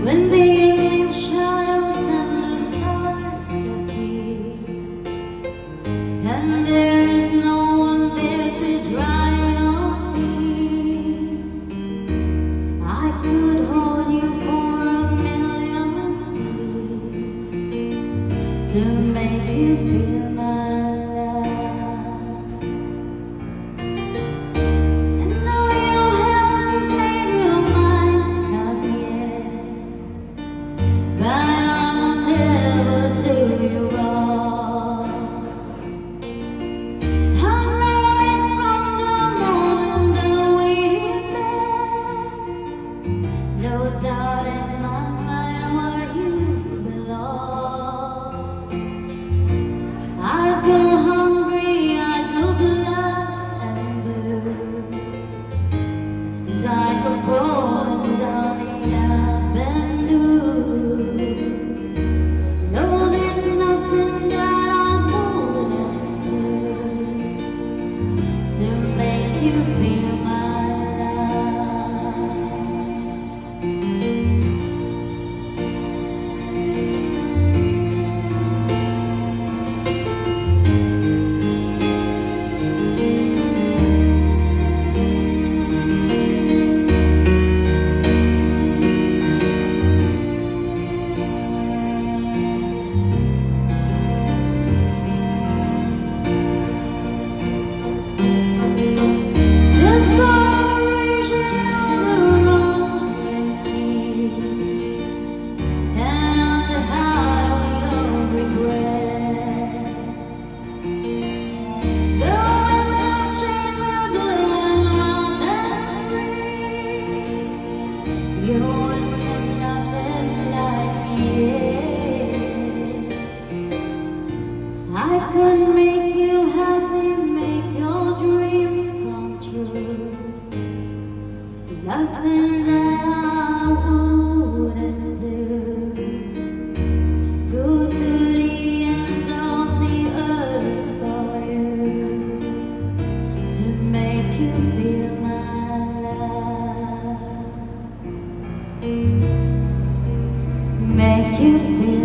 when the evening shadows and the stars appear, and there is no one there to dry your tears. I could hold you for a million years to make you feel my love. And no, you haven't made your mind up yet, but I'll never do you wrong. I know it from the moment that we met, no doubt in my mind where you belong. I go hungry, I go black and blue, and I go crawling down the avenue. No, there's nothing that I wouldn't do to make you feel my love. The sun reaches out the rolling sea, and on the highway of regret, the wind touches the blue and wild and free. You ain't seen nothing like me yet. I could make you happy, make your dreams come true. Nothing that I wouldn't do. Go to the ends of the earth for you to make you feel my love. Make you feel